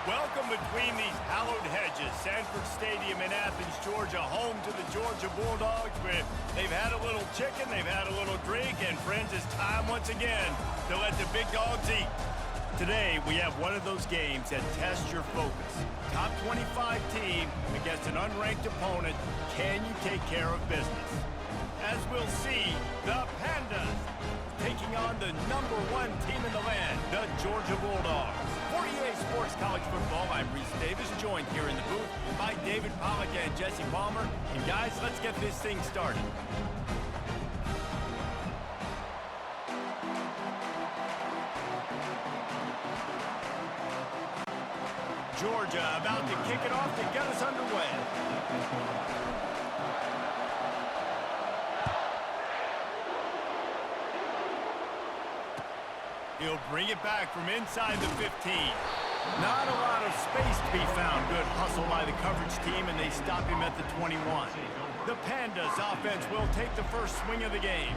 Welcome between these hallowed hedges. Sanford Stadium in Athens, Georgia, home to the Georgia Bulldogs, where they've had a little chicken, they've had a little drink, and friends, it's time once again to let the big dogs eat. Today, we have one of those games that tests your focus. Top 25 team against an unranked opponent. Can you take care of business? As we'll see, the Pandas taking on the #1 team in the land, the Georgia Bulldogs. For EA Sports College Football, I'm Reese Davis, joined here in the booth by David Pollack and Jesse Palmer. And guys, let's get this thing started. Georgia about to kick it off to get us underway. He'll bring it back from inside the 15. Not a lot of space to be found. Good hustle by the coverage team, and they stop him at the 21. The Pandas offense will take the first swing of the game.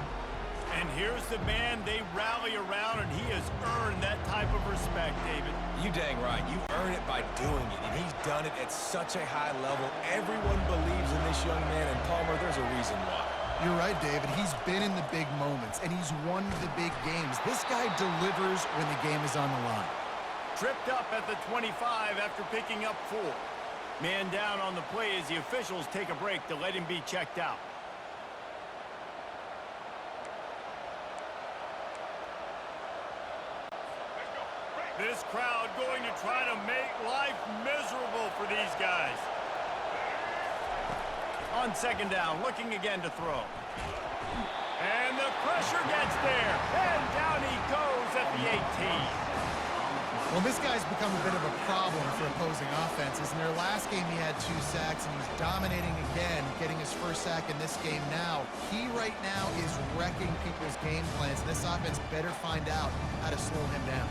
And here's the man they rally around, and he has earned that type of respect, David. You dang right. You earn it by doing it, and he's done it at such a high level. Everyone believes in this young man, and Palmer, there's a reason why. You're right, David. He's been in the big moments, and he's won the big games. This guy delivers when the game is on the line. Tripped up at the 25 after picking up 4. Man down on the play as the officials take a break to let him be checked out. This crowd going to try to make life miserable for these guys. On second down, looking again to throw. And the pressure gets there. And down he goes at the 18. Well, this guy's become a bit of a problem for opposing offenses. In their last game, he had 2 sacks, and he's dominating again, getting his first sack in this game now. He right now is wrecking people's game plans, and this offense better find out how to slow him down.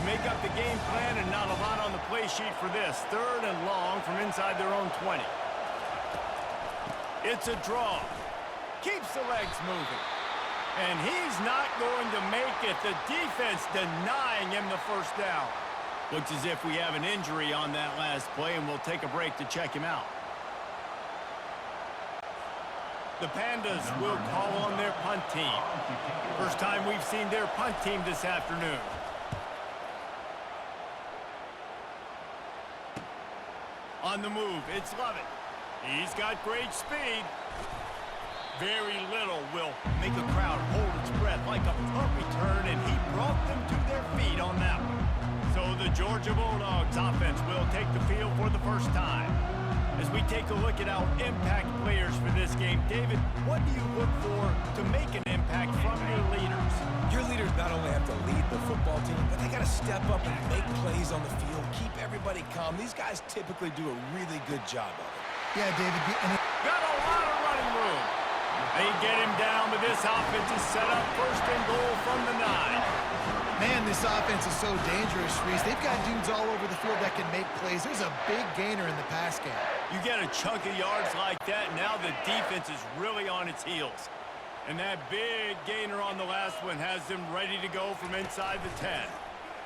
Make up the game plan, and not a lot on the play sheet for this. 3rd and long from inside their own 20. It's a draw. Keeps the legs moving. And he's not going to make it. The defense denying him the first down. Looks as if we have an injury on that last play, and we'll take a break to check him out. The Pandas will call on their punt team. First time we've seen their punt team this afternoon. On the move, it's Lovett. He's got great speed. Very little will make a crowd hold its breath like a punt return, and he brought them to their feet on that one. So the Georgia Bulldogs offense will take the field for the first time. As we take a look at our impact players for this game, David, what do you look for to make an impact from your leaders? Your leaders not only have to lead the football team, but they got to step up and make plays on the field, keep everybody calm. These guys typically do a really good job of it. Yeah, David. Got a lot of running room. They get him down, but this offense is set up 1st and goal from the 9. Man, this offense is so dangerous, Reese. They've got dudes all over the field that can make plays. There's a big gainer in the pass game. You get a chunk of yards like that, now the defense is really on its heels. And that big gainer on the last one has them ready to go from inside the 10.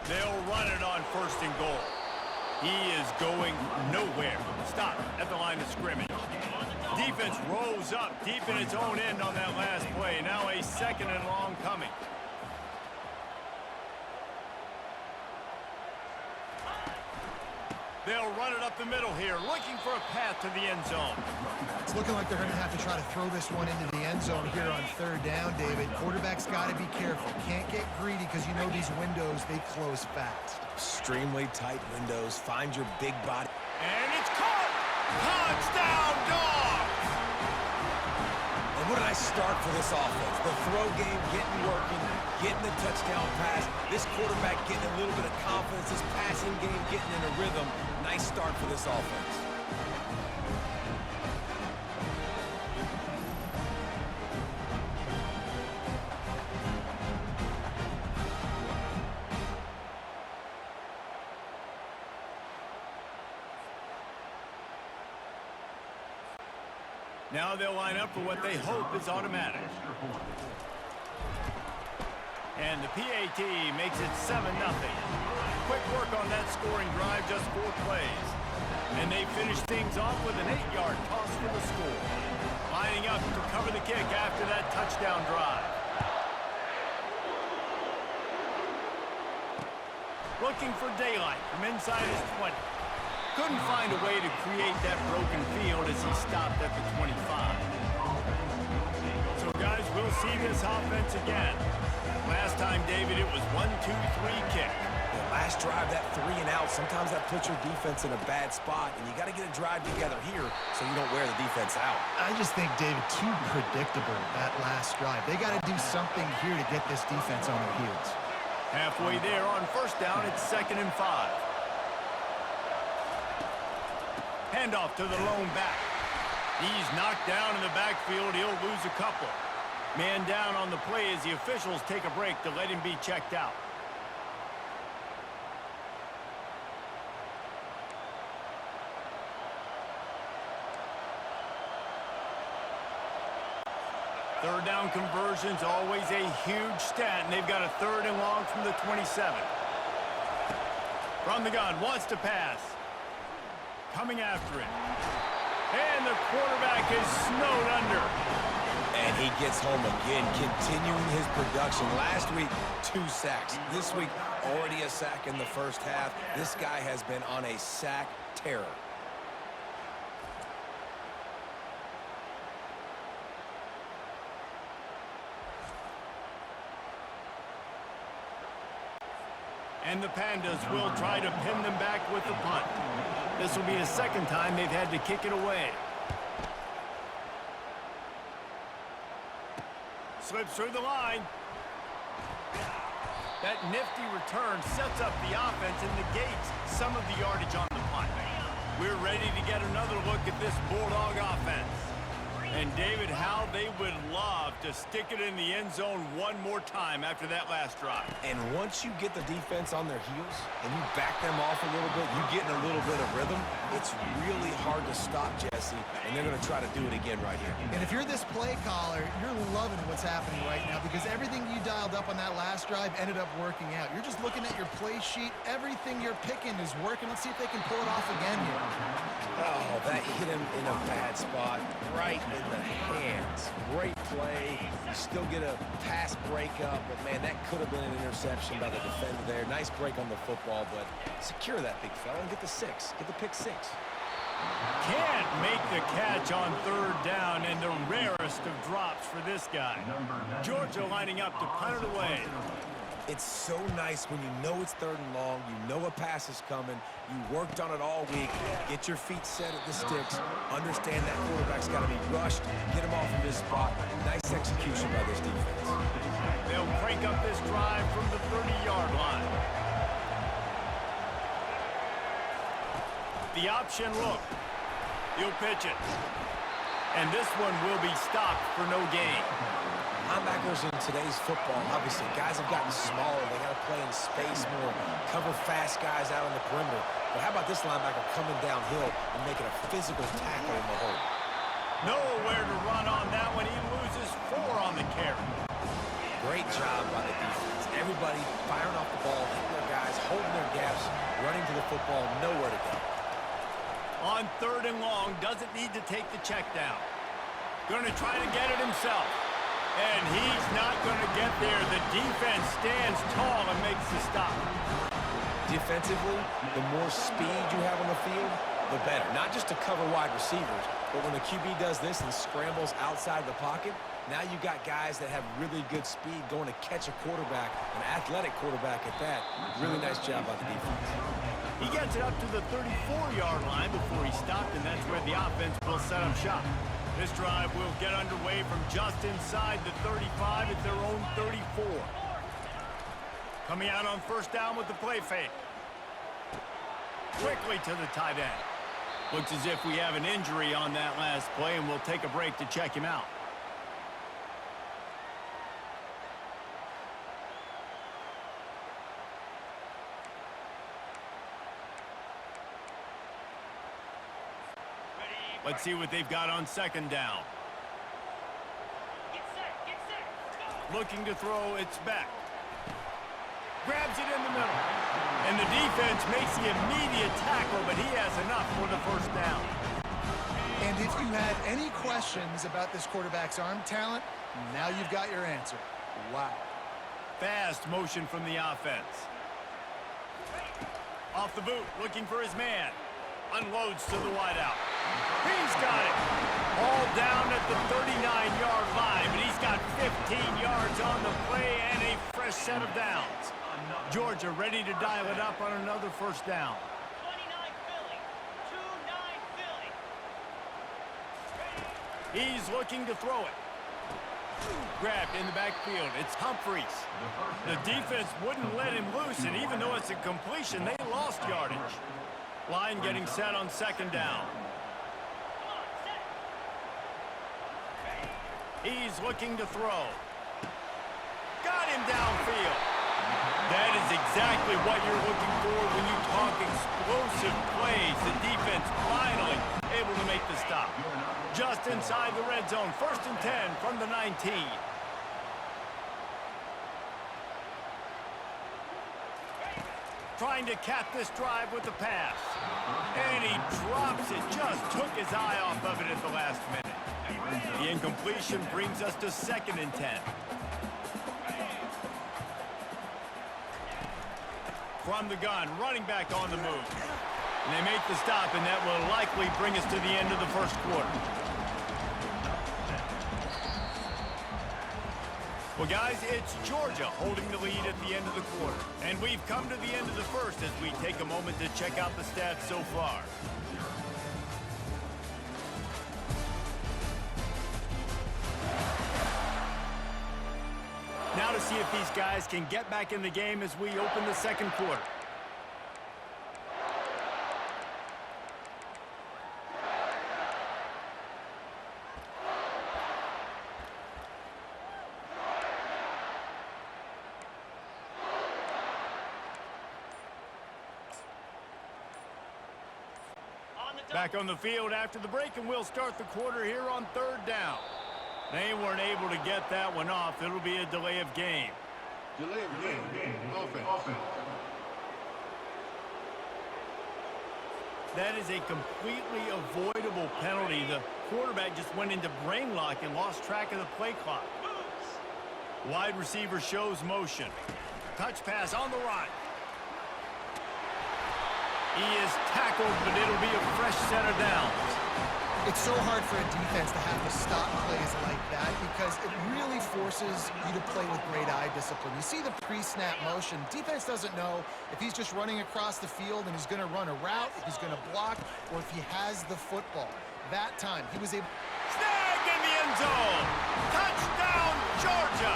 They'll run it on 1st and goal. He is going nowhere. Stop at the line of scrimmage. Defense rolls up deep in its own end on that last play. Now a 2nd and long coming. They'll run it up the middle here, looking for a path to the end zone. It's looking like they're going to have to try to throw this one into the end zone here on 3rd down, David. Quarterback's got to be careful. Can't get greedy because you know these windows, they close fast. Extremely tight windows. Find your big body. And it's caught! Touchdown, Dogs! And what did I start for this offense? The throw game getting working, getting the touchdown pass. This quarterback getting a little bit of confidence. This passing game getting in a rhythm. Nice start for this offense. Now they'll line up for what they hope is automatic. And the PAT makes it 7-0. Quick work on that scoring drive, just 4 plays. And they finish things off with an 8-yard toss for the score. Lining up to cover the kick after that touchdown drive. Looking for daylight from inside his 20. Couldn't find a way to create that broken field as he stopped at the 25. So, guys, we'll see this offense again. Last time, David, it was 1-2-3 kick. The last drive, that 3 and out, sometimes that puts your defense in a bad spot, and you got to get a drive together here so you don't wear the defense out. I just think, David, too predictable that last drive. They got to do something here to get this defense on their heels. Halfway there on first down, it's 2nd and 5. Handoff to the lone back. He's knocked down in the backfield. He'll lose a couple. Man down on the play as the officials take a break to let him be checked out. Third down conversion's always a huge stat, and they've got a 3rd and long from the 27. From the gun, wants to pass. Coming after it. And the quarterback is snowed under. And he gets home again, continuing his production. Last week, 2 sacks. This week, already a sack in the first half. This guy has been on a sack terror. And the Pandas will try to pin them back with the punt. This will be the 2nd time they've had to kick it away. Slips through the line. That nifty return sets up the offense and negates some of the yardage on the punt. We're ready to get another look at this Bulldog offense. And David, how they would love to stick it in the end zone one more time after that last drive. And once you get the defense on their heels and you back them off a little bit, you get in a little bit of rhythm, it's really hard to stop, Jesse, and they're going to try to do it again right here. And if you're this play caller, you're loving what's happening right now because everything you dialed up on that last drive ended up working out. You're just looking at your play sheet. Everything you're picking is working. Let's see if they can pull it off again here. Oh, that hit him in a bad spot, right in the hands. Great play. You still get a pass breakup, but, man, that could have been an interception by the defender there. Nice break on the football, but secure that big fella and get the 6. Get the pick 6. Can't make the catch on 3rd down, and the rarest of drops for this guy. Georgia lining up to punt it away. It's so nice when you know it's 3rd and long, you know a pass is coming, you worked on it all week, get your feet set at the sticks, understand that quarterback's got to be rushed, get him off of his spot. Nice execution by this defense. They'll crank up this drive from the 30-yard line. The option look. He'll pitch it. And this one will be stopped for no gain. Linebackers in today's football, obviously, guys have gotten smaller. They got to play in space more, cover fast guys out on the perimeter. But how about this linebacker coming downhill and making a physical tackle in the hole? Nowhere to run on that one. He loses 4 on the carry. Great job by the defense. Everybody firing off the ball, hitting their guys, holding their gaps, running to the football, nowhere to go. On 3rd and long, doesn't need to take the check down. Going to try to get it himself. And he's not going to get there. The defense stands tall and makes the stop. Defensively, the more speed you have on the field, the better. Not just to cover wide receivers, but when the QB does this and scrambles outside the pocket, now you've got guys that have really good speed going to catch a quarterback, an athletic quarterback at that. Really nice job by the defense. He gets it up to the 34-yard line before he stopped, and that's where the offense will set up shop. This drive will get underway from just inside the 35 at their own 34. Coming out on 1st down with the play fake. Quickly to the tight end. Looks as if we have an injury on that last play, and we'll take a break to check him out. Let's see what they've got on second down. Looking to throw, it's back. Grabs it in the middle. And the defense makes the immediate tackle, but he has enough for the first down. And if you had any questions about this quarterback's arm talent, now you've got your answer. Wow. Fast motion from the offense. Off the boot, looking for his man. Unloads to the wideout. He's got it. All down at the 39-yard line, but he's got 15 yards on the play and a fresh set of downs. Georgia ready to dial it up on another first down. 29 Philly. 29 Philly. He's looking to throw it. Grabbed in the backfield. It's Humphreys. The defense wouldn't let him loose, and even though it's a completion, they lost yardage. Line getting set on second down. He's looking to throw. Got him downfield. That is exactly what you're looking for when you talk explosive plays. The defense finally able to make the stop. Just inside the red zone. 1st and 10 from the 19. Trying to cap this drive with the pass. And he drops it. Just took his eye off of it at the last minute. The incompletion brings us to 2nd and 10. From the gun, running back on the move. And they make the stop, and that will likely bring us to the end of the first quarter. Well, guys, it's Georgia holding the lead at the end of the quarter. And we've come to the end of the first as we take a moment to check out the stats so far. Now to see if these guys can get back in the game as we open the second quarter. Back on the field after the break, and we'll start the quarter here on 3rd down. They weren't able to get that one off. It'll be a delay of game. Delay of game. Offense. That is a completely avoidable penalty. The quarterback just went into brain lock and lost track of the play clock. Wide receiver shows motion. Touch pass on the run. He is tackled, but it'll be a fresh set of downs. It's so hard for a defense to have to stop plays like that because it really forces you to play with great eye discipline. You see the pre-snap motion. Defense doesn't know if he's just running across the field and he's going to run a route, if he's going to block, or if he has the football. That time, he was able... Snagged in the end zone! Touchdown, Georgia!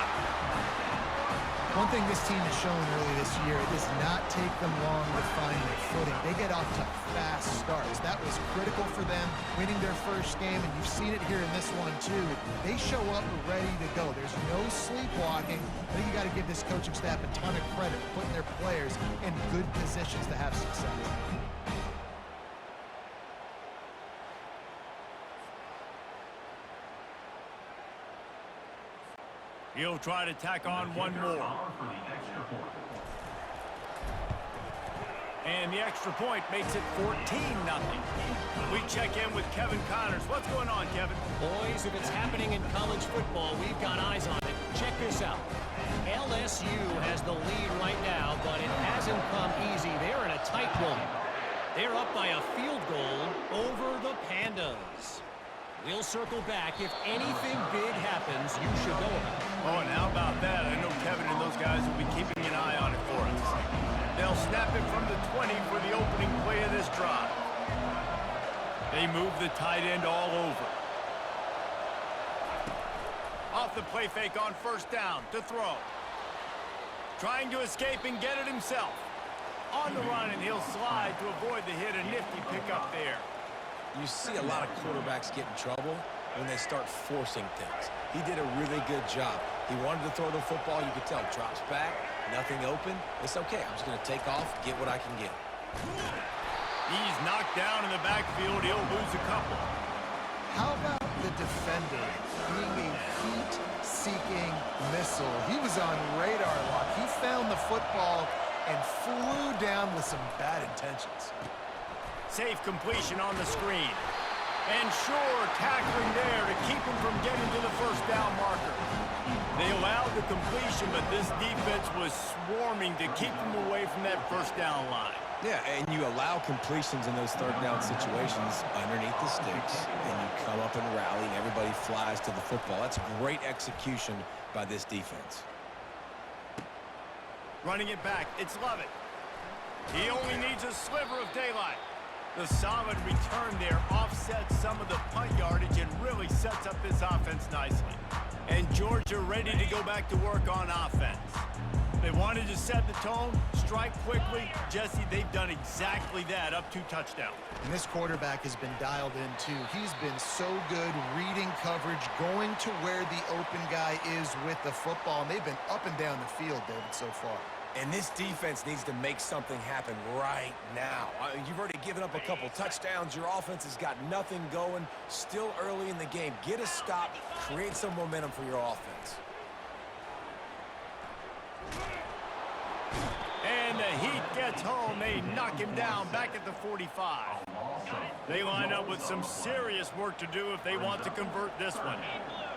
One thing this team has shown early this year, it does not take them long to find their footing. They get off to fast starts. That was critical for them, winning their first game, and you've seen it here in this one too. They show up ready to go. There's no sleepwalking. I think you got to give this coaching staff a ton of credit for putting their players in good positions to have success. He'll try to tack on one more. And the extra point makes it 14-0. We check in with Kevin Connors. What's going on, Kevin? Boys, if it's happening in college football, we've got eyes on it. Check this out. LSU has the lead right now, but it hasn't come easy. They're in a tight one. They're up by a field goal over the Pandas. We'll circle back. If anything big happens, you should know about it. Oh, and how about that? I know Kevin and those guys will be keeping an eye on it for us. They'll snap it from the 20 for the opening play of this drive. They move the tight end all over. Off the play fake on 1st down to throw. Trying to escape and get it himself. On the run, and he'll slide to avoid the hit. A nifty pickup there. You see a lot of quarterbacks get in trouble when they start forcing things. He did a really good job. He wanted to throw the football. You could tell. Drops back, nothing open. It's okay. I'm just going to take off, get what I can get. He's knocked down in the backfield. He'll lose a couple. How about the defender being a heat-seeking missile? He was on radar lock. He found the football and flew down with some bad intentions. Safe completion on the screen. And sure, tackling there to keep him from getting to the first down marker. They allowed the completion, but this defense was swarming to keep them away from that first down line. Yeah, and you allow completions in those third down situations underneath the sticks, and you come up and rally, and everybody flies to the football. That's great execution by this defense. Running it back, it's Lovett. He only needs a sliver of daylight. The solid return there offsets some of the punt yardage and really sets up this offense nicely. And Georgia ready to go back to work on offense. They wanted to set the tone, strike quickly. Jesse, they've done exactly that, up 2 touchdowns. And this quarterback has been dialed in, too. He's been so good reading coverage, going to where the open guy is with the football. And they've been up and down the field, David, so far. And this defense needs to make something happen right now. You've already given up a couple touchdowns. Your offense has got nothing going. Still early in the game. Get a stop. Create some momentum for your offense. And the Heat gets home. They knock him down back at the 45. They line up with some serious work to do if they want to convert this one.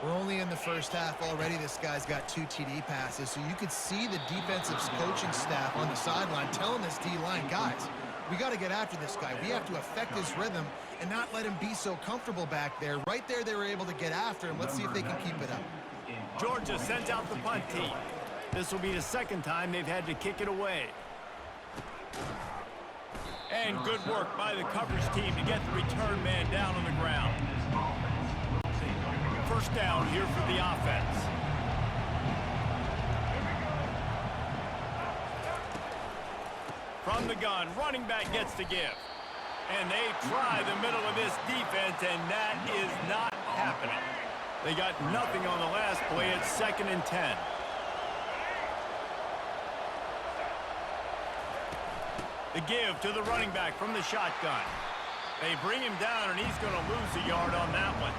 We're only in the first half already. This guy's got 2 TD passes, so you could see the defensive coaching staff on the sideline telling this D-line, guys, we got to get after this guy. We have to affect his rhythm and not let him be so comfortable back there. Right there, they were able to get after him. Let's see if they can keep it up. Georgia sends out the punt team. This will be the second time they've had to kick it away. And good work by the coverage team to get the return man down on the ground. First down here for the offense. From the gun, running back gets to give. And they try the middle of this defense, and that is not happening. They got nothing on the last play. It's 2nd and 10. The give to the running back from the shotgun. They bring him down, and he's going to lose a yard on that one.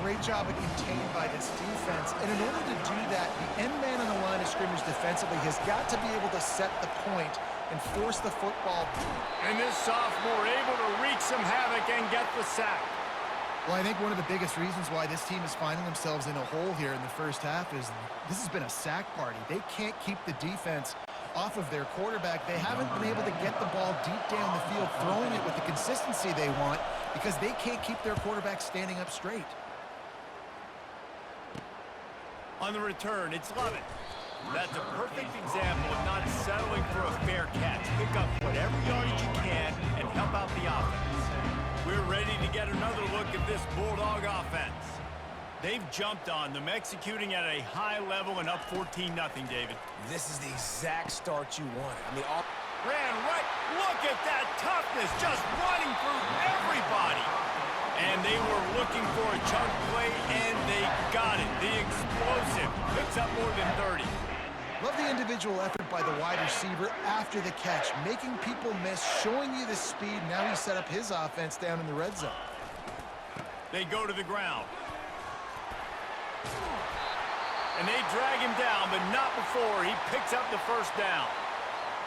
Great job of contained by this defense. And in order to do that, the end man on the line of scrimmage defensively has got to be able to set the point and force the football. And this sophomore able to wreak some havoc and get the sack. Well, I think one of the biggest reasons why this team is finding themselves in a hole here in the first half is this has been a sack party. They can't keep the defense off of their quarterback. They haven't been able to get the ball deep down the field, throwing it with the consistency they want because they can't keep their quarterback standing up straight. On the return, it's Lovett. That's a perfect example of not settling for a fair catch. Pick up whatever yardage you can and help out the offense. We're ready to get another look at this Bulldog offense. They've jumped on them, executing at a high level and up 14-0, David. This is the exact start you wanted. I mean, Ran right. Look at that toughness, just running through everybody. And they were looking for a chunk play, and they got it. The explosive picks up more than 30. Love the individual effort by the wide receiver after the catch, making people miss, showing you the speed. Now he set up his offense down in the red zone. They go to the ground. And they drag him down, but not before he picks up the first down.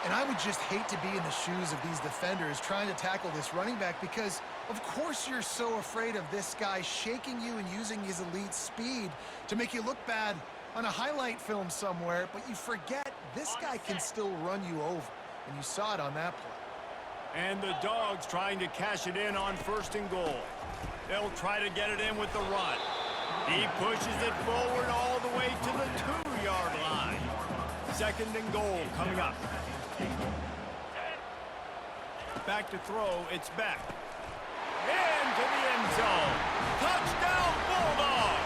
And I would just hate to be in the shoes of these defenders trying to tackle this running back because, of course, you're so afraid of this guy shaking you and using his elite speed to make you look bad on a highlight film somewhere, but you forget this guy can still run you over, and you saw it on that play. And the Dogs trying to cash it in on 1st and goal. They'll try to get it in with the run. He pushes it forward all the way to the 2-yard line. 2nd and goal coming up. Back to throw, it's Beck. Into the end zone. Touchdown, Bulldogs!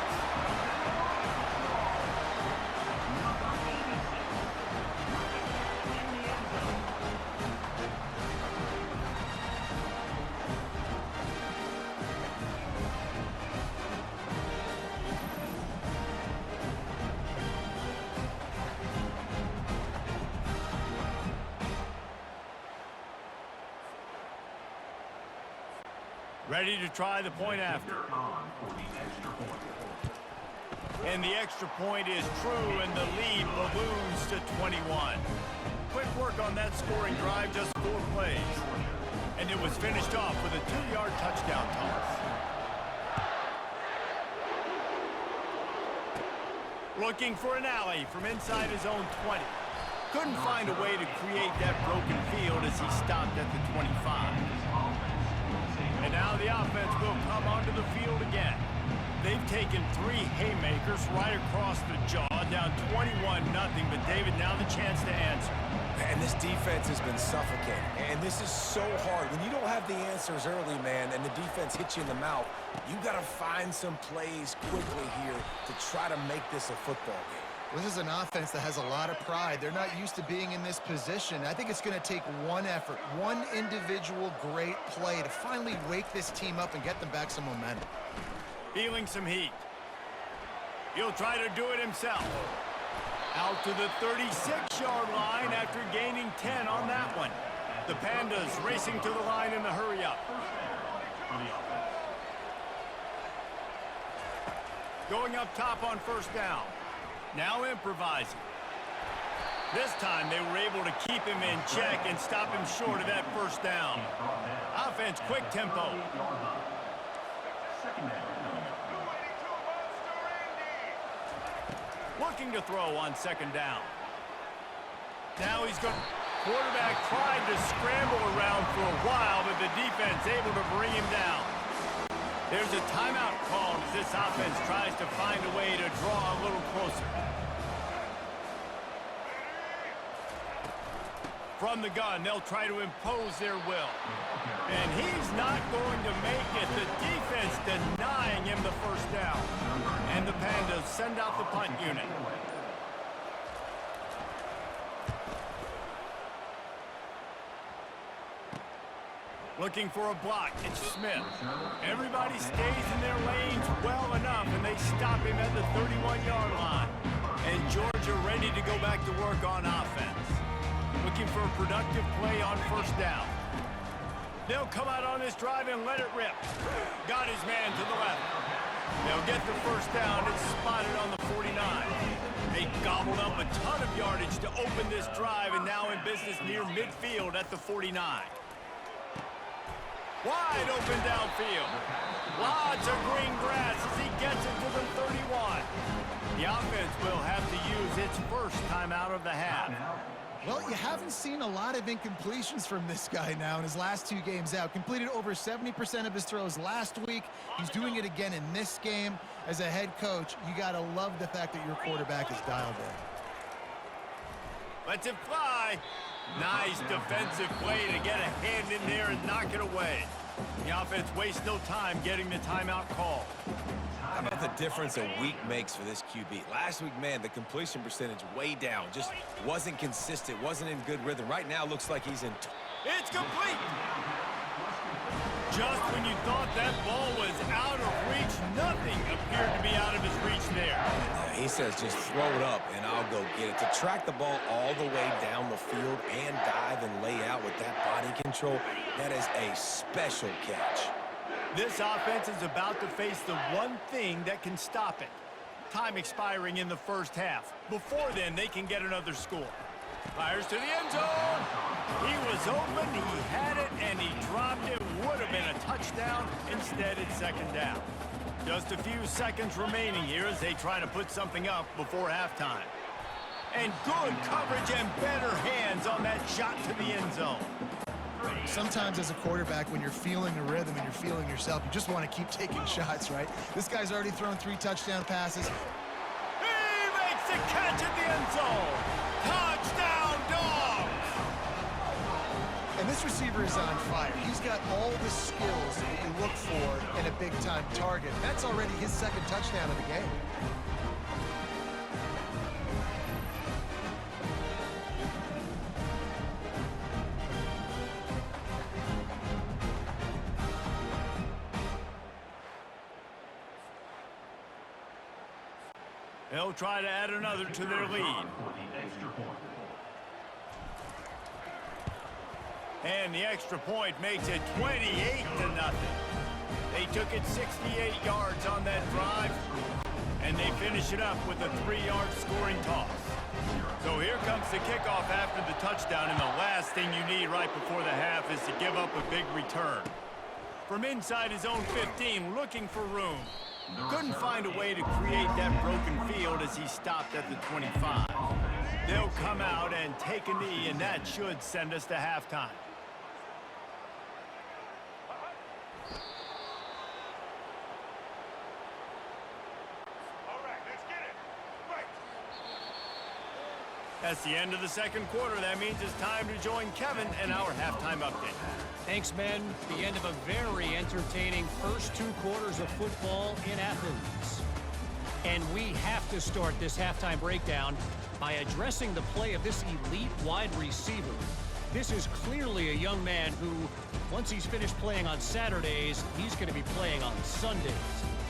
Ready to try the point after. And the extra point is true, and the lead balloons to 21. Quick work on that scoring drive, just 4 plays. And it was finished off with a 2-yard touchdown toss. Looking for an alley from inside his own 20. Couldn't find a way to create that broken field as he stopped at the 25. And now the offense will come onto the field again. They've taken 3 haymakers right across the jaw, down 21-0. But David, now the chance to answer. And this defense has been suffocating. And this is so hard. When you don't have the answers early, man, and the defense hits you in the mouth, you got to find some plays quickly here to try to make this a football game. This is an offense that has a lot of pride. They're not used to being in this position. I think it's going to take one effort, one individual great play to finally wake this team up and get them back some momentum. Feeling some heat. He'll try to do it himself. Out to the 36-yard line after gaining 10 on that one. The Pandas racing to the line in the hurry-up. Going up top on first down. Now improvising. This time they were able to keep him in check and stop him short of that first down. Offense, quick tempo. Looking to throw on second down. Now he's going. Quarterback tried to scramble around for a while, but the defense able to bring him down. There's a timeout called as this offense tries to find a way to draw a little closer. From the gun, they'll try to impose their will. And he's not going to make it. The defense denying him the first down. And the Pandas send out the punt unit. Looking for a block. It's Smith. Everybody stays in their lanes well enough, and they stop him at the 31-yard line. And Georgia ready to go back to work on offense. Looking for a productive play on first down. They'll come out on this drive and let it rip. Got his man to the left. They'll get the first down. It's spotted on the 49. They gobbled up a ton of yardage to open this drive, and now in business near midfield at the 49. Wide open downfield. Lots of green grass as he gets it to the 31. The offense will have to use its first timeout of the half. Well, you haven't seen a lot of incompletions from this guy now in his last 2 games out. Completed over 70% of his throws last week. He's doing it again in this game. As a head coach, you got to love the fact that your quarterback is dialed in. Lets it fly. Nice defensive play to get a hand in there and knock it away. The offense wastes no time getting the timeout call. How about the difference a week makes for this QB? Last week, man, the completion percentage way down. Just wasn't consistent, wasn't in good rhythm. Right now, looks like he's in. It's complete. Just when you thought that ball was out of reach, nothing appeared to be out of his reach there. He says just throw it up and I'll go get it. To track the ball all the way down the field and dive and lay out with that body control, that is a special catch. This offense is about to face the one thing that can stop it. Time expiring in the first half. Before then, they can get another score. Fires to the end zone. He was open, he had it, and he dropped it. Would have been a touchdown. Instead, it's second down. Just a few seconds remaining here as they try to put something up before halftime. And good coverage and better hands on that shot to the end zone. Sometimes as a quarterback, when you're feeling the rhythm and you're feeling yourself, you just want to keep taking shots, right? This guy's already thrown 3 touchdown passes. He makes the catch at the end zone. Touchdown, Dogs! And this receiver is on fire. He's got all the skills that you look for in a big-time target. That's already his second touchdown of the game. They'll try to add another to their lead. And the extra point makes it 28-0. They took it 68 yards on that drive, and they finish it up with a 3-yard scoring toss. So here comes the kickoff after the touchdown, and the last thing you need right before the half is to give up a big return. From inside his own 15, looking for room. Couldn't find a way to create that broken field as he stopped at the 25. They'll come out and take a knee, and that should send us to halftime. That's the end of the second quarter. That means it's time to join Kevin in our halftime update. Thanks, men. The end of a very entertaining first 2 quarters of football in Athens. And we have to start this halftime breakdown by addressing the play of this elite wide receiver. This is clearly a young man who, once he's finished playing on Saturdays, he's going to be playing on Sundays.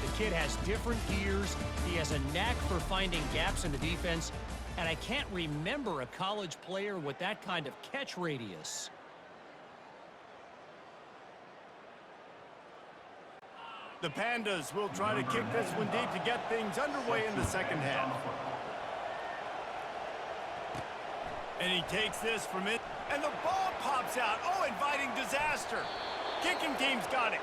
The kid has different gears. He has a knack for finding gaps in the defense. And I can't remember a college player with that kind of catch radius. The Pandas will try to kick this one deep to get things underway in the second half. And he takes this from it, and the ball pops out. Oh, inviting disaster. Kicking team's got it.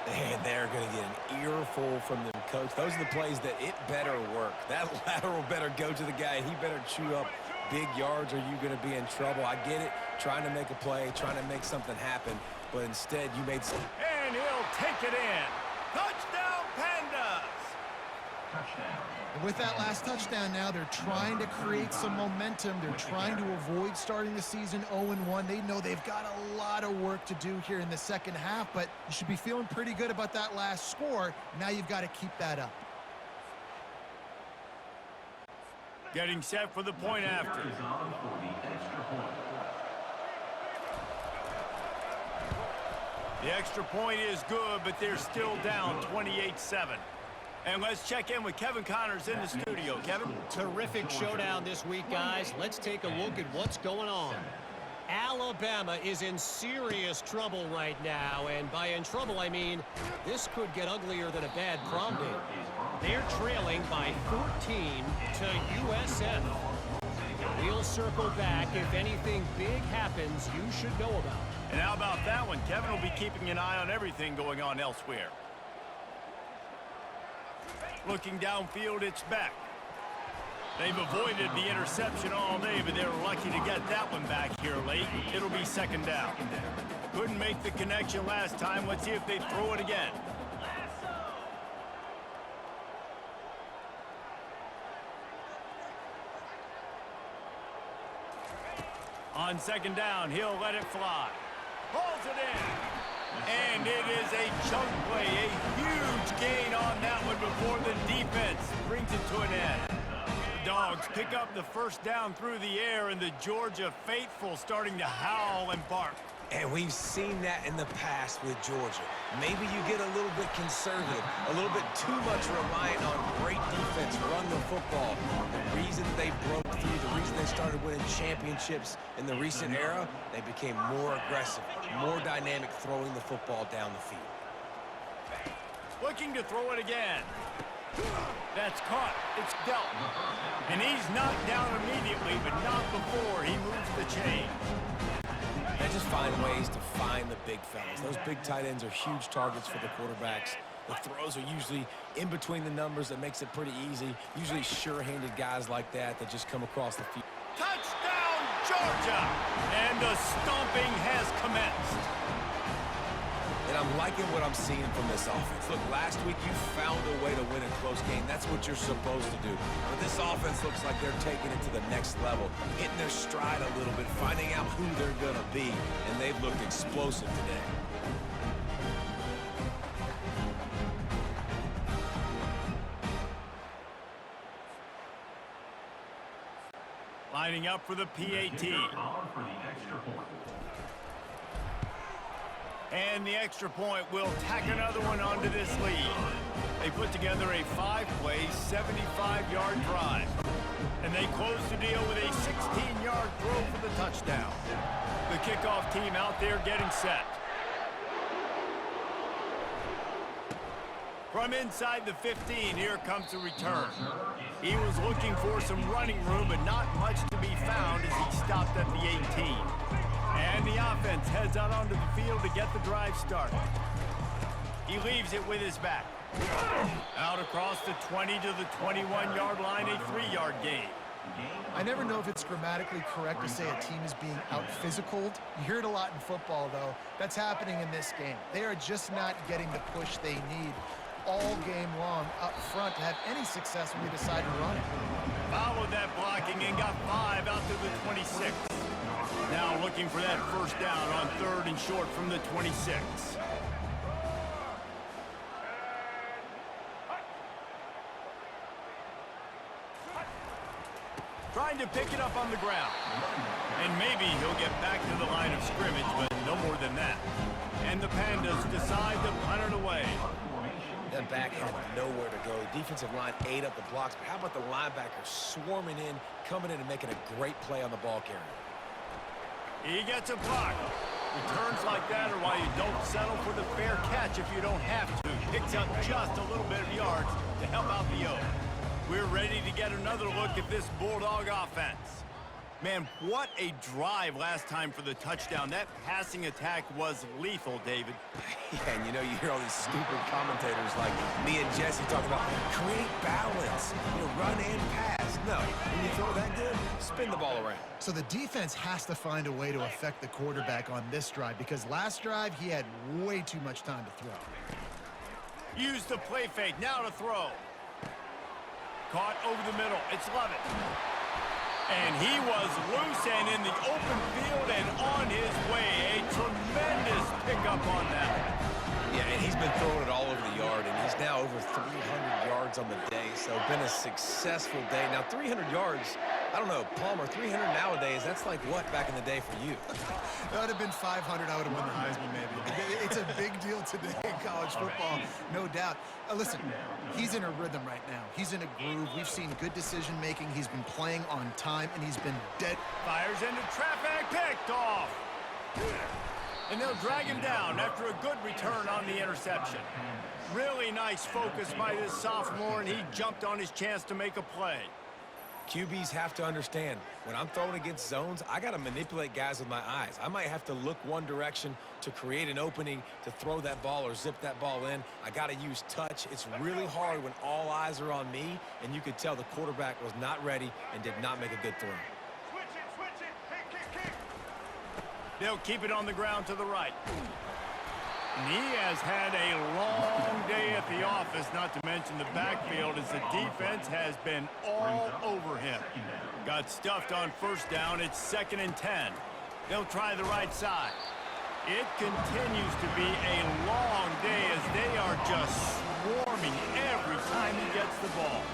And they're going to get an earful from them, coach. Those are the plays that it better work. That lateral better go to the guy. He better chew up big yards or you're going to be in trouble. I get it, trying to make a play, trying to make something happen, but instead you made some. And he'll take it in. Touchdown, Pandas! And with that last touchdown now, they're trying to create some momentum. They're trying to avoid starting the season 0-1. They know they've got a lot of work to do here in the second half, but you should be feeling pretty good about that last score. Now you've got to keep that up. Getting set for the point after. The extra point is good, but they're still down 28-7. And let's check in with Kevin Connors in the studio. Kevin? Terrific showdown this week, guys. Let's take a look at what's going on. Alabama is in serious trouble right now, and by in trouble, I mean this could get uglier than a bad prom date. They're trailing by 14 to USF. We'll circle back if anything big happens you should know about. And how about that one? Kevin will be keeping an eye on everything going on elsewhere. Looking downfield, it's back. They've avoided the interception all day, but they're lucky to get that one back here late. It'll be second down. Couldn't make the connection last time. Let's see if they throw it again. On second down, he'll let it fly. Pulls it in. And it is a chunk play, a huge gain on that one before the defense brings it to an end. The Dogs pick up the first down through the air, and the Georgia faithful starting to howl and bark. And we've seen that in the past with Georgia. Maybe you get a little bit conservative, a little bit too much reliant on great defense, run the football. The reason they broke through, the reason they started winning championships in the recent era, they became more aggressive, more dynamic throwing the football down the field. Looking to throw it again. That's caught. It's dealt. And he's knocked down immediately, but not before he moves the chain. They just find ways to find the big fellas. Those big tight ends are huge targets for the quarterbacks. The throws are usually in between the numbers. That makes it pretty easy. Usually sure-handed guys like that just come across the field. Touchdown, Georgia! And the stomping has commenced. And I'm liking what I'm seeing from this offense. Look, last week you found a way to win a close game. That's what you're supposed to do. But this offense looks like they're taking it to the next level, hitting their stride a little bit, finding out who they're going to be. And they've looked explosive today. Lining up for the PAT. And the extra point will tack another one onto this lead. They put together a 5-play, 75-yard drive. And they close the deal with a 16-yard throw for the touchdown. The kickoff team out there getting set. From inside the 15, here comes the return. He was looking for some running room, but not much to be found as he stopped at the 18. And the offense heads out onto the field to get the drive started. He leaves it with his back. Out across the 20 to the 21-yard line, a 3-yard gain. I never know if it's grammatically correct to say a team is being out-physicaled. You hear it a lot in football, though. That's happening in this game. They are just not getting the push they need all game long up front to have any success when they decide to run it. Followed that blocking and got 5 out to the 26. Now looking for that first down on 3rd and short from the 26. Trying to pick it up on the ground. And maybe he'll get back to the line of scrimmage, but no more than that. And the Pandas decide to punt it away. That back had nowhere to go. The defensive line ate up the blocks, but how about the linebacker swarming in, coming in and making a great play on the ball carrier? He gets a block. Returns like that are why you don't settle for the fair catch if you don't have to. Picks up just a little bit of yards to help out the Oaks. We're ready to get another look at this Bulldog offense. Man, what a drive last time for the touchdown. That passing attack was lethal, David. Yeah, and you know, you hear all these stupid commentators like me and Jesse talking about create balance, run and pass. No, when you throw that good, spin the ball around. So the defense has to find a way to affect the quarterback on this drive because last drive he had way too much time to throw. Use the play fake, now to throw. Caught over the middle, it's Lovett. And he was loose and in the open field and on his way. A tremendous pickup on that. Yeah, and he's been throwing it all over the yard, and he's now over 300 yards on the day, so been a successful day. Now, 300 yards, I don't know, Palmer, 300 nowadays, that's like what back in the day for you? That would have been 500. I would have won the Heisman, maybe. It's a big deal today in college football, no doubt. Listen, he's in a rhythm right now. He's in a groove. We've seen good decision-making. He's been playing on time, and he's been dead. Fires into traffic, picked off. And they'll drag him down after a good return on the interception. Really nice focus by this sophomore, and he jumped on his chance to make a play. QBs have to understand, when I'm throwing against zones, I got to manipulate guys with my eyes. I might have to look one direction to create an opening to throw that ball or zip that ball in. I got to use touch. It's really hard when all eyes are on me, and you could tell the quarterback was not ready and did not make a good throw. They'll keep it on the ground to the right. And he has had a long day at the office, not to mention the backfield, as the defense has been all over him. Got stuffed on first down. It's 2nd and 10. They'll try the right side. It continues to be a long day as they are just swarming every time he gets the ball.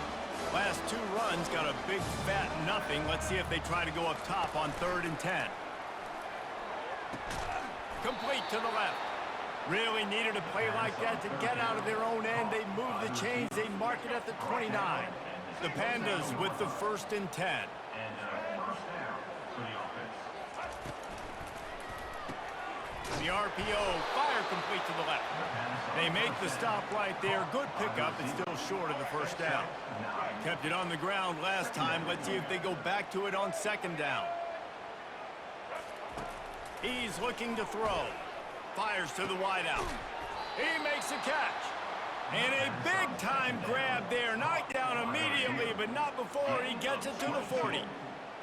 Last 2 runs got a big fat nothing. Let's see if they try to go up top on 3rd and 10. Complete to the left. Really needed a play like that to get out of their own end. They move the chains. They mark it at the 29. The Pandas with the 1st and 10. The RPO, fire complete to the left. They make the stop right there. Good pickup. It's still short of the first down. Kept it on the ground last time. Let's see if they go back to it on 2nd down. He's looking to throw. Fires to the wideout. He makes a catch. And a big-time grab there. Knocked down immediately, but not before he gets it to the 40.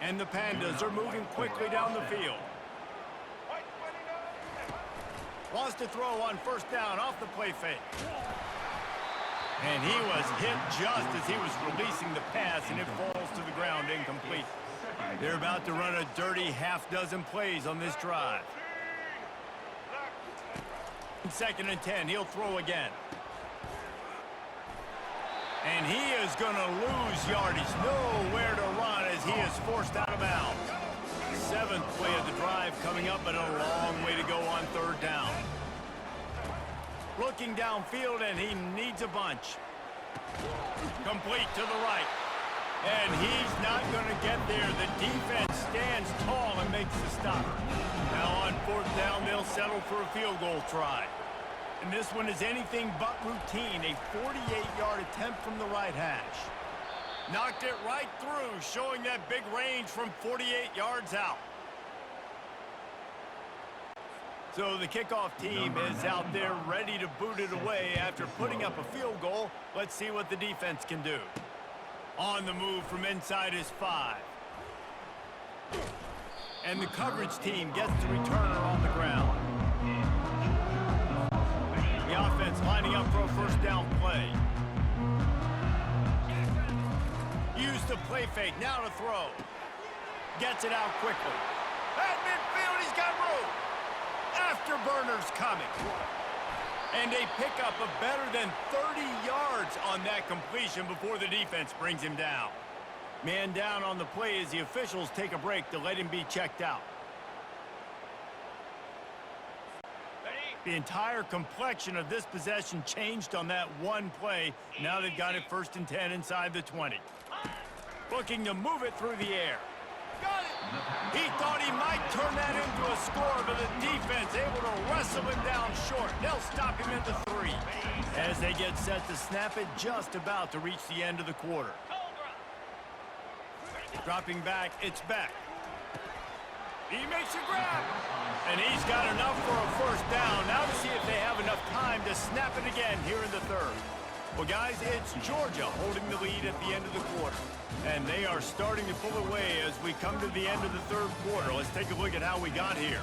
And the Pandas are moving quickly down the field. Wants to throw on 1st down off the play fake. And he was hit just as he was releasing the pass, and it falls to the ground incomplete. They're about to run a dirty half-dozen plays on this drive. 2nd and 10, he'll throw again. And he is going to lose yardage. Nowhere to run as he is forced out of bounds. 7th play of the drive coming up, but a long way to go on 3rd down. Looking downfield, and he needs a bunch. Complete to the right. And he's not going to get there. The defense stands tall and makes the stop. Now on 4th down, they'll settle for a field goal try. And this one is anything but routine. A 48-yard attempt from the right hash. Knocked it right through, showing that big range from 48 yards out. So the kickoff team is out there ready to boot it away after putting up a field goal. Let's see what the defense can do. On the move from inside his 5. And the coverage team gets the returner on the ground. The offense lining up for a first down play. Use the play fake, now to throw. Gets it out quickly. At midfield, he's got room. Afterburners coming. And a pickup of better than 30 yards on that completion before the defense brings him down. Man down on the play as the officials take a break to let him be checked out. The entire complexion of this possession changed on that one play. Now they've got it 1st and 10 inside the 20. Looking to move it through the air. Got it! He thought he might turn that into a score, but the defense able to wrestle him down short. They'll stop him at the 3. As they get set to snap it, just about to reach the end of the quarter. Dropping back, it's Beck. He makes a grab. And he's got enough for a first down. Now to see if they have enough time to snap it again here in the 3rd. Well, guys, it's Georgia holding the lead at the end of the quarter. And they are starting to pull away as we come to the end of the 3rd quarter. Let's take a look at how we got here.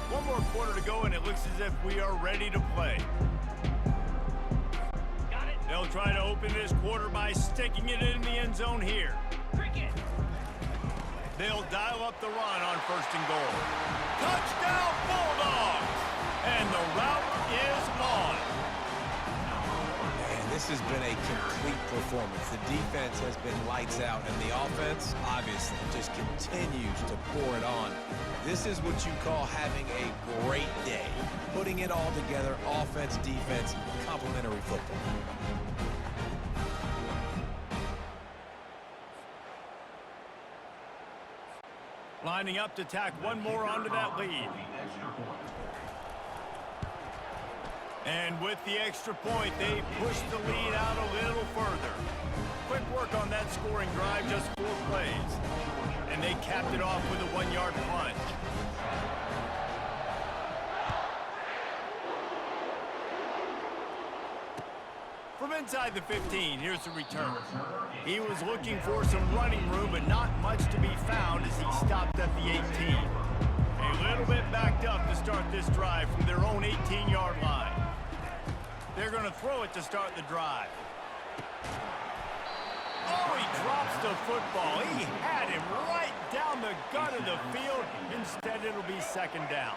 One more quarter to go, and it looks as if we are ready to play. They'll try to open this quarter by sticking it in the end zone here. They'll dial up the run on 1st and goal. Touchdown, Bulldogs! And the route is on. Man, this has been a complete performance. The defense has been lights out, and the offense, obviously, just continues to pour it on. This is what you call having a great day. Putting it all together, offense, defense, complementary football. Lining up to tack one more onto that lead. And with the extra point, they push the lead out a little further. Quick work on that scoring drive, just 4 plays. And they capped it off with a 1-yard plunge. From inside the 15, here's the return. He was looking for some running room, but not much to be found as he stopped at the 18. A little bit backed up to start this drive from their own 18-yard line. They're going to throw it to start the drive. Oh, he drops the football. He had him right down the gut of the field. Instead, it'll be 2nd down.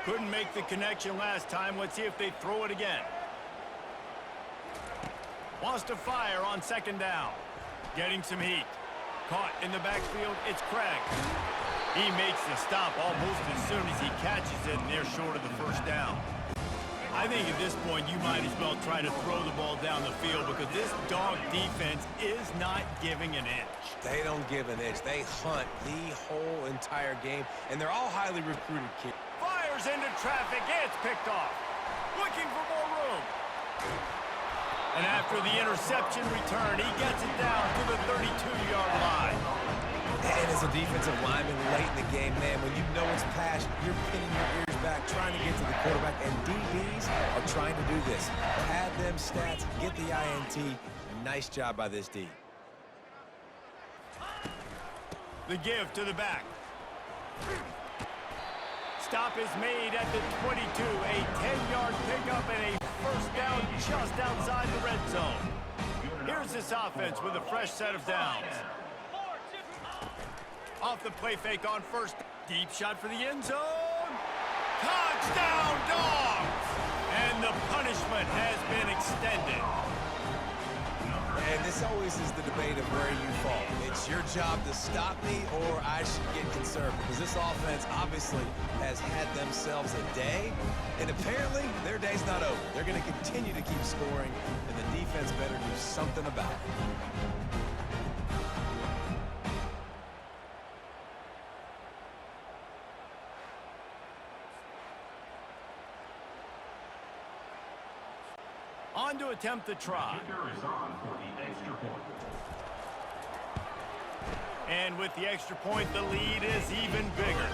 Couldn't make the connection last time. Let's see if they throw it again. Wants to fire on 2nd down. Getting some heat. Caught in the backfield, it's Craig. He makes the stop almost as soon as he catches it, and they're short of the 1st down. I think at this point you might as well try to throw the ball down the field because this dog defense is not giving an inch. They don't give an inch. They hunt the whole entire game, and they're all highly recruited kids. Fires into traffic, it's picked off. Looking for more room. And after the interception return, he gets it down to the 32-yard line. And as a defensive lineman late in the game, man, when you know it's passed, you're pinning your ears back, trying to get to the quarterback, and DBs are trying to do this. Pad them stats, get the INT. Nice job by this D. The give to the back. Stop is made at the 22. A 10-yard pickup and a first down just outside the red zone. Here's this offense with a fresh set of downs. Off the play fake on 1st. Deep shot for the end zone. Touchdown, Dogs! And the punishment has been extended. And this always is the debate of where you fall. It's your job to stop me or I should get conservative. Because this offense obviously has had themselves a day. And apparently their day's not over. They're going to continue to keep scoring. And the defense better do something about it. On to attempt the try. And with the extra point, the lead is even bigger.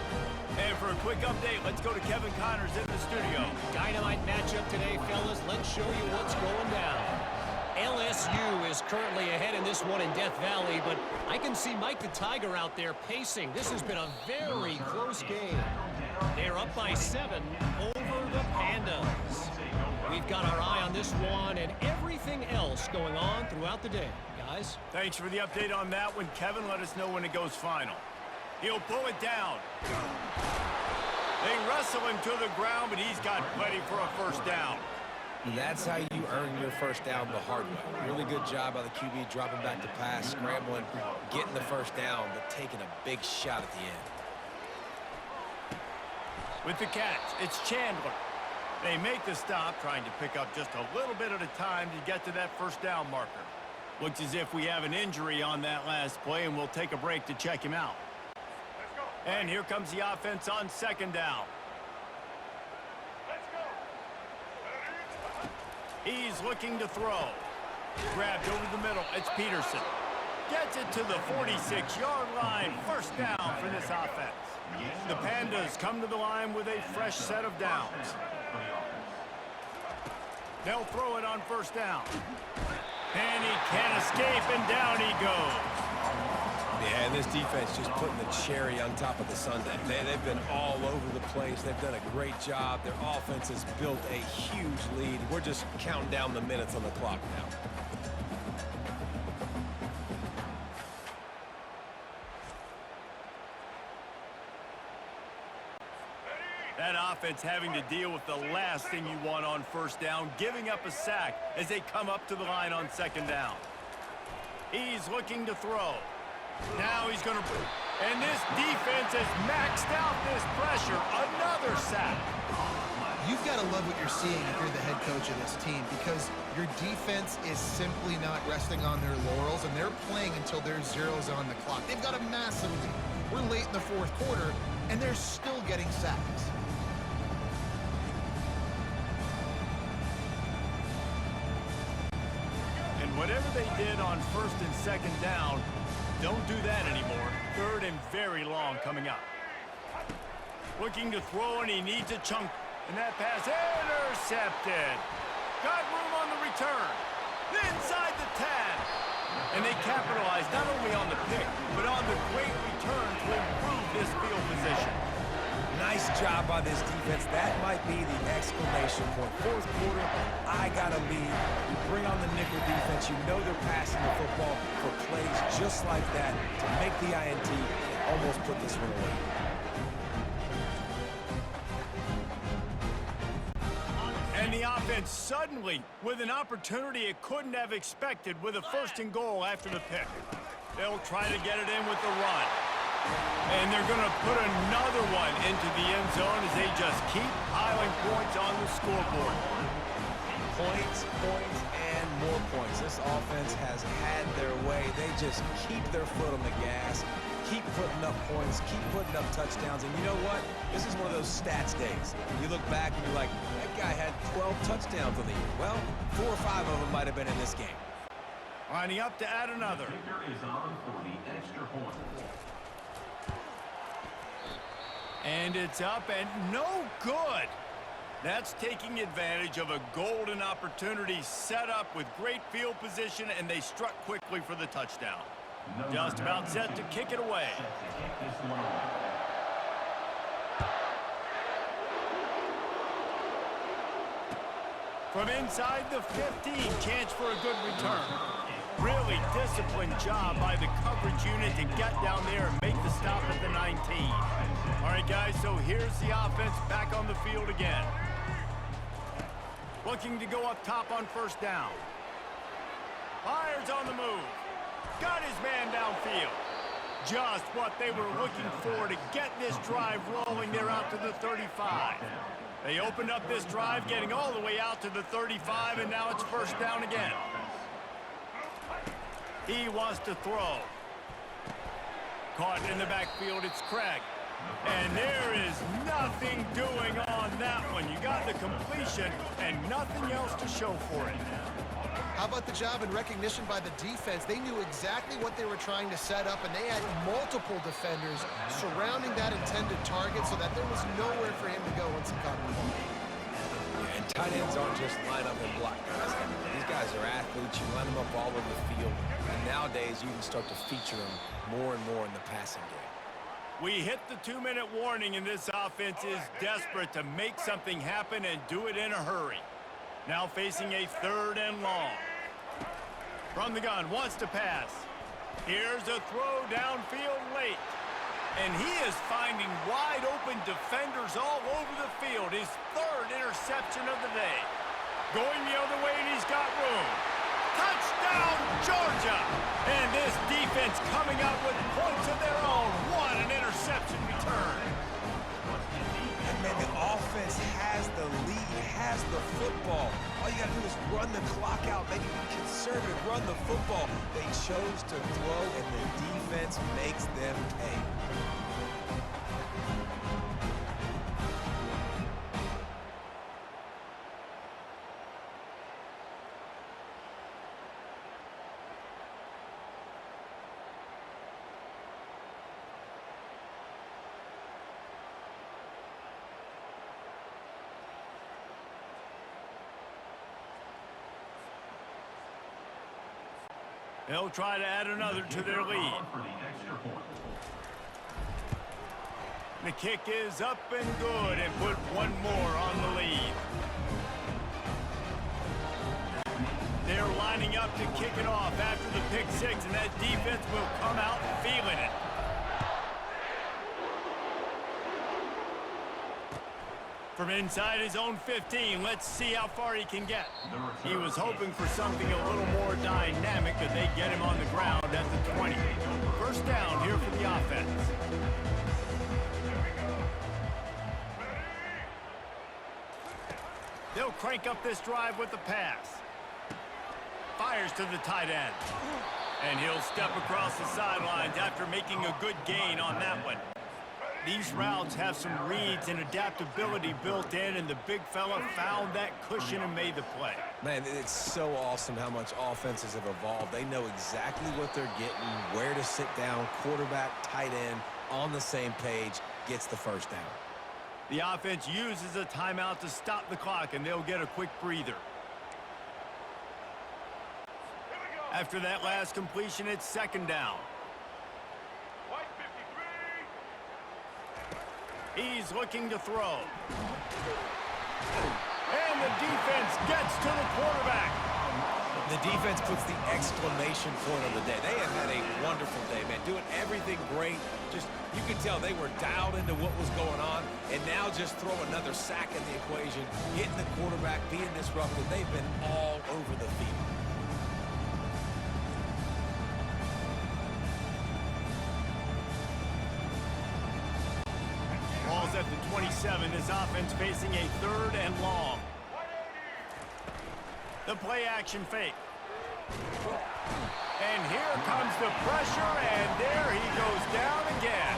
And for a quick update, let's go to Kevin Connors in the studio. Dynamite matchup today, fellas. Let's show you what's going down. LSU is currently ahead in this one in Death Valley, but I can see Mike the Tiger out there pacing. This has been a very close game. They're up by 7 over the Pandas. We've got our eye on this one and everything else going on throughout the day, guys. Thanks for the update on that one, Kevin. Let us know when it goes final. He'll pull it down. They wrestle him to the ground, but he's got plenty for a first down. That's how you earn your first down the hard way. Really good job by the QB dropping back to pass, scrambling, getting the first down, but taking a big shot at the end. With the catch, it's Chandler. They make the stop, trying to pick up just a little bit at a time to get to that first down marker. Looks as if we have an injury on that last play, and we'll take a break to check him out. And here comes the offense on second down. He's looking to throw. Grabbed over the middle. It's Peterson. Gets it to the 46-yard line. First down for this offense. The Pandas come to the line with a fresh set of downs. They'll throw it on first down. And he can't escape, and down he goes. Yeah, and this defense just putting the cherry on top of the sundae. They've been all over the place. They've done a great job. Their offense has built a huge lead. We're just counting down the minutes on the clock now. That offense having to deal with the last thing you want on first down, giving up a sack as they come up to the line on second down. He's looking to throw. Now he's going to... And this defense has maxed out this pressure. Another sack. You've got to love what you're seeing if you're the head coach of this team, because your defense is simply not resting on their laurels, and they're playing until there's zeros on the clock. They've got a massive lead. We're late in the fourth quarter, and they're still getting sacks. And whatever they did on first and second down, don't do that anymore. Third and very long coming up. Looking to throw, and he needs a chunk. And that pass intercepted. Got room on the return. Inside the 10. And they capitalized not only on the pick, but on the great return to improve this field position. Nice job by this defense. That might be the exclamation point. Fourth quarter, I got a lead. You bring on the nickel defense. You know they're passing the football for plays just like that to make the INT and almost put this one away. And the offense suddenly with an opportunity it couldn't have expected with a first and goal after the pick. They'll try to get it in with the run. And they're going to put another one into the end zone as they just keep piling points on the scoreboard. Points, and more points. This offense has had their way. They just keep their foot on the gas, keep putting up points, keep putting up touchdowns. And you know what? This is one of those stats days. You look back and you're like, that guy had 12 touchdowns on the year. Well, 4 or 5 of them might have been in this game. Lining up to add another. And it's up and no good. That's taking advantage of a golden opportunity set up with great field position, and they struck quickly for the touchdown. Just about set to kick it away. From inside the 15, chance for a good return. Really disciplined job by the coverage unit to get down there and make the stop at the 19. All right, guys, so here's the offense back on the field again. Looking to go up top on first down. Fires on the move. Got his man downfield. Just what they were looking for to get this drive rolling there out to the 35. They opened up this drive getting all the way out to the 35, and now it's first down again. He wants to throw. Caught in the backfield, it's Craig. And there is nothing doing on that one. You got the completion and nothing else to show for it. How about the job and recognition by the defense? They knew exactly what they were trying to set up, and they had multiple defenders surrounding that intended target so that there was nowhere for him to go once he caught the ball. Yeah, and tight ends aren't just line up and block guys. These guys are athletes. You line them up all over the field. And nowadays, you can start to feature them more and more in the passing game. We hit the 2-minute warning, and this offense is desperate to make something happen and do it in a hurry. Now facing a 3rd and long. From the gun, wants to pass. Here's a throw downfield late. And he is finding wide open defenders all over the field. His 3rd interception of the day. Going the other way, and he's got room. Touchdown, Georgia! And this defense coming out with points of their own. What an interception return. And man, the offense has the lead, has the football. All you got to do is run the clock out, make it conservative, run the football. They chose to throw, and the defense makes them pay. They'll try to add another to their lead. The kick is up and good and put one more on the lead. They're lining up to kick it off after the pick 6, and that defense will come out feeling it. From inside his own 15, let's see how far he can get. He was hoping for something a little more dynamic, but they get him on the ground at the 20. First down here for the offense. They'll crank up this drive with the pass. Fires to the tight end. And he'll step across the sidelines after making a good gain on that one. These routes have some reads and adaptability built in, and the big fella found that cushion and made the play. Man, it's so awesome how much offenses have evolved. They know exactly what they're getting, where to sit down, quarterback, tight end, on the same page, gets the first down. The offense uses a timeout to stop the clock, and they'll get a quick breather. After that last completion, it's 2nd down. He's looking to throw. And the defense gets to the quarterback. The defense puts the exclamation point on the day. They have had a wonderful day, man. Doing everything great. Just, you can tell they were dialed into what was going on. And now just throw another sack in the equation. Hitting the quarterback, being disruptive. They've been all over the field. Ball's at the 27. This offense facing a 3rd and long. The play action fake. And here comes the pressure, and there he goes down again.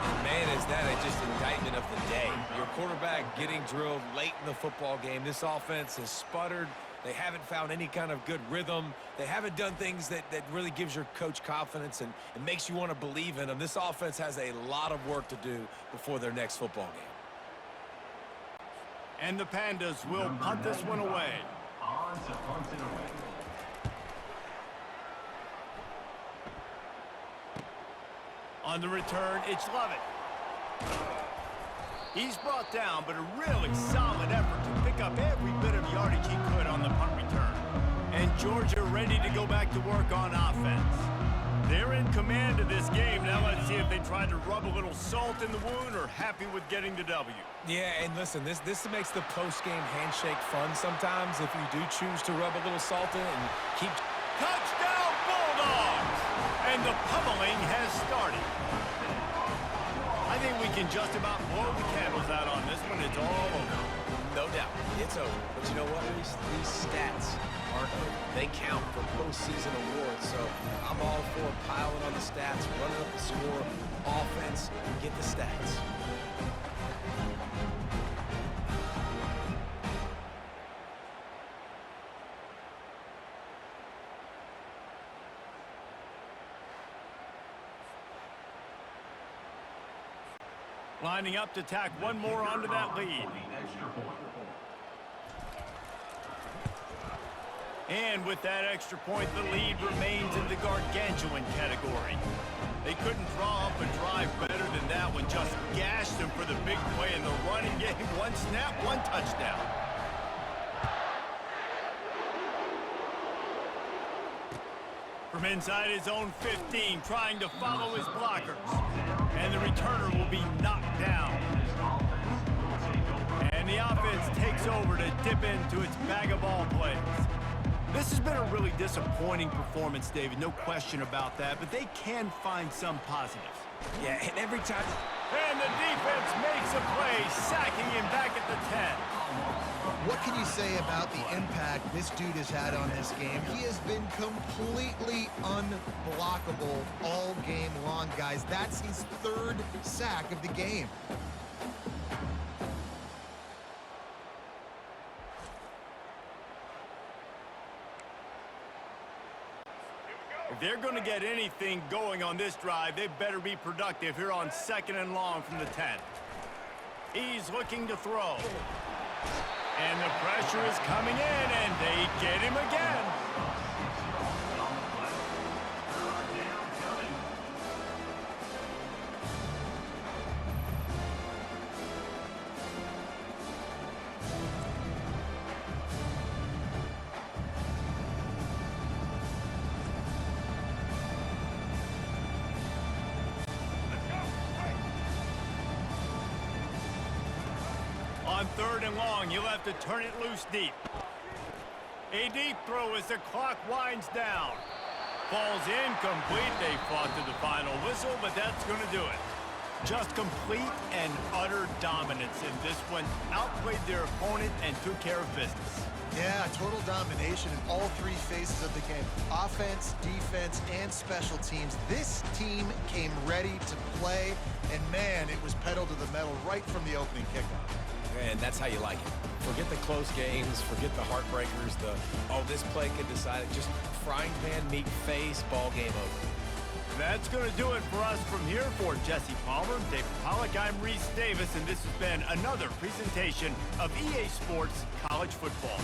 And man, is that just indictment of the day. Your quarterback getting drilled late in the football game. This offense has sputtered. They haven't found any kind of good rhythm. They haven't done things that really gives your coach confidence and makes you want to believe in them. This offense has a lot of work to do before their next football game. And the Pandas will punt this one away. On the return, it's Lovett. He's brought down, but a really solid effort to pick up every bit of yardage he could on the punt return. And Georgia ready to go back to work on offense. They're in command of this game. Now let's see if they try to rub a little salt in the wound or happy with getting the W. Yeah, and listen, this makes the post-game handshake fun sometimes if you do choose to rub a little salt in and keep... Touchdown, Bulldogs! And the pummeling has started. I think we can just about blow the candles out on this one. It's all over. No doubt, it's over. But you know what? These stats aren't over. They count for postseason awards, so I'm all for piling on the stats, running up the score, offense, get the stats. Lining up to tack one more onto that lead. And with that extra point, the lead remains in the gargantuan category. They couldn't draw up a drive better than that one. Just gashed them for the big play in the running game. One snap, one touchdown. From inside his own 15, trying to follow his blockers. And the returner will be knocked down. And the offense takes over to dip into its bag of ball plays. This has been a really disappointing performance, David, no question about that, but they can find some positives. Yeah, and every time... And the defense makes a play, sacking him back at the 10. What can you say about the impact this dude has had on this game? He has been completely unblockable all game long, guys. That's his third sack of the game. If they're going to get anything going on this drive, they better be productive here on 2nd and long from the 10. He's looking to throw. And the pressure is coming in, and they get him again. On 3rd and long, you'll have to turn it loose deep. A deep throw as the clock winds down. Falls incomplete. They fought to the final whistle, but that's going to do it. Just complete and utter dominance in this one. Outplayed their opponent and took care of business. Yeah, total domination in all three phases of the game. Offense, defense, and special teams. This team came ready to play, and man, it was pedal to the metal right from the opening kickoff. And that's how you like it. Forget the close games, forget the heartbreakers, this play could decide it. Just frying pan, meat face, ball game over. That's going to do it for us from here. For Jesse Palmer, David Pollack, I'm Reese Davis, and this has been another presentation of EA Sports College Football.